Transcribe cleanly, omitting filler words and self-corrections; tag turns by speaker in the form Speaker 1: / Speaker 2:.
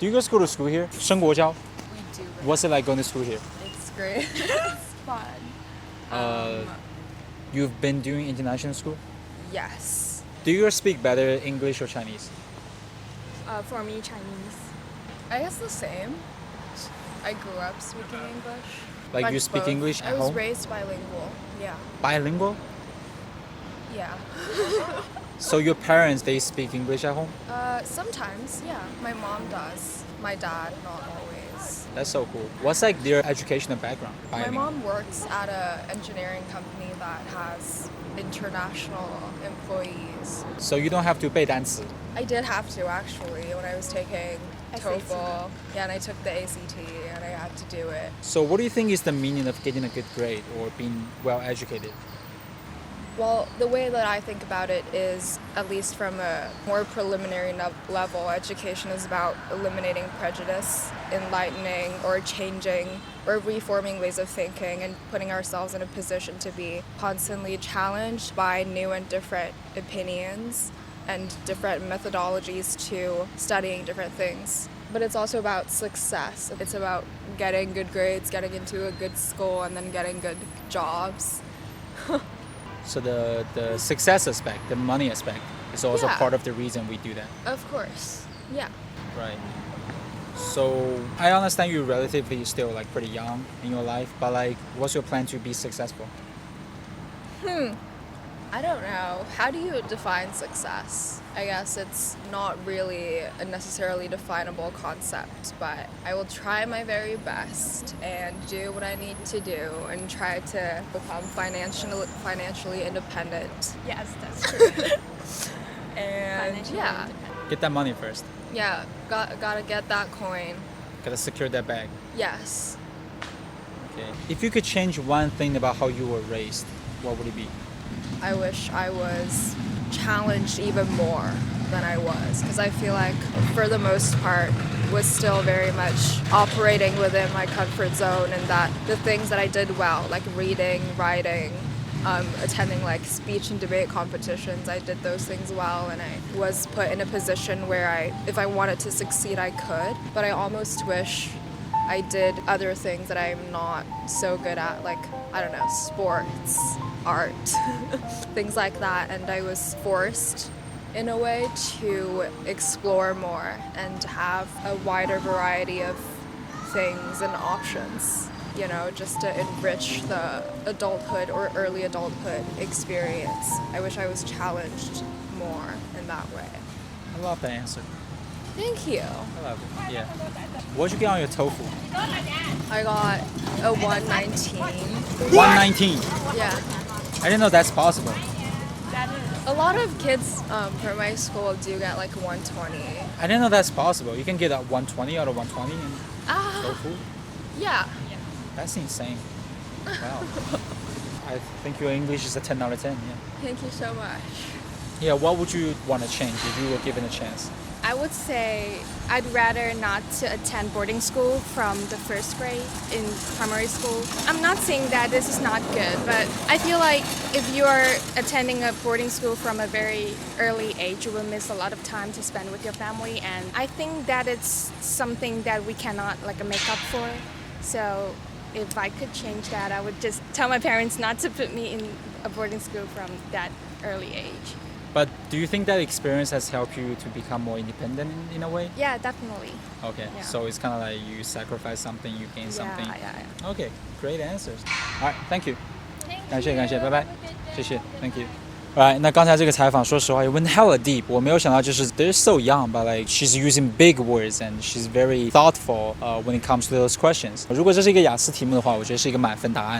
Speaker 1: Do you guys go to school here? 升国交?
Speaker 2: We do.
Speaker 1: What's it like going to school here?
Speaker 2: It's great. It's fun.
Speaker 1: You've been doing international school?
Speaker 2: Yes.
Speaker 1: Do you speak better English or Chinese?
Speaker 2: For me, Chinese. I guess the same. I grew up speaking English.
Speaker 1: Like you speak
Speaker 2: both.
Speaker 1: English at
Speaker 2: I was
Speaker 1: home?
Speaker 2: raised bilingual. Yeah.
Speaker 1: Bilingual?
Speaker 2: Yeah.
Speaker 1: So your parents, they speak English at home?
Speaker 2: Sometimes, yeah. My mom does. My dad, not always.
Speaker 1: That's so cool. What's like their educational background?
Speaker 2: My
Speaker 1: Bilingual.
Speaker 2: mom works at an engineering company that has international employees.
Speaker 1: So you don't have to 背单词.
Speaker 2: I did have to actually when I was taking TOEFL. Yeah, and I took the ACT and I had to do it.
Speaker 1: So what do you think is the meaning of getting a good grade or being well educated?
Speaker 2: Well, the way that I think about it is, at least from a more preliminary level, education is about eliminating prejudice, enlightening or changing or reforming ways of thinking and putting ourselves in a position to be constantly challenged by new and different opinions and different methodologies to studying different things. But it's also about success. It's about getting good grades, getting into a good school, and then getting good jobs.
Speaker 1: So the success aspect, the money aspect is also
Speaker 2: Yeah.
Speaker 1: part of the reason we do that.
Speaker 2: Of course, yeah.
Speaker 1: Right. So I understand you're relatively still like pretty young in your life, but like what's your plan to be successful?
Speaker 2: I don't know. How do you define success? I guess it's not really a necessarily definable concept, but I will try my very best and do what I need to do and try to become financially independent.
Speaker 3: Yes, that's true.
Speaker 2: And yeah,
Speaker 1: Get that money first.
Speaker 2: yeah, gotta get that coin.
Speaker 1: Gotta secure that bag.
Speaker 2: Yes.
Speaker 1: Okay. If you could change one thing about how you were raised, what would it be?
Speaker 2: I wish I was challenged even more than I was, because I feel like for the most part was still very much operating within my comfort zone, and that the things that I did well, like reading, writing, attending like speech and debate competitions, I did those things well, and I was put in a position where if I wanted to succeed, I could, but I almost wish I did other things that I'm not so good at, like, I don't know, sports, art, things like that. And I was forced, in a way, to explore more and have a wider variety of things and options, you know, just to enrich the adulthood or early adulthood experience. I wish I was challenged more in that way.
Speaker 1: I love that answer.
Speaker 2: Thank you.
Speaker 1: I love it. Yeah. What'd you get on your TOEFL?
Speaker 2: I got a 119.
Speaker 1: 119.
Speaker 2: Yeah.
Speaker 1: I didn't know that's possible.
Speaker 2: A lot of kids from my school do get like 120.
Speaker 1: I didn't know that's possible. You can get a 120 out of 120 in
Speaker 2: Ah,
Speaker 1: TOEFL.
Speaker 2: yeah.
Speaker 1: That's insane. Wow. I think your English is a 10 out of 10. Yeah.
Speaker 2: Thank you so much.
Speaker 1: Yeah. What would you want to change if you were given a chance?
Speaker 3: I would say I'd rather not to attend boarding school from the first grade in primary school. I'm not saying that this is not good, but I feel like if you're attending a boarding school from a very early age, you will miss a lot of time to spend with your family, and I think that it's something that we cannot like make up for. So if I could change that, I would just tell my parents not to put me in a boarding school from that early age.
Speaker 1: But do you think that experience has helped you to become more independent in a way?
Speaker 3: Yeah, definitely.
Speaker 1: Okay,
Speaker 3: Yeah.
Speaker 1: so it's kind of like you sacrifice something, you gain something.
Speaker 3: Yeah.
Speaker 1: Okay, great answers. All right, thank you. 感谢，拜拜，谢谢 ，Thank you. Alright, 那刚才这个采访，说实话，也问 hella deep。我没有想到，就是 they're so young, but like she's using big words and she's very thoughtful when it comes to those questions. 如果这是一个雅思题目的话，我觉得是一个满分答案。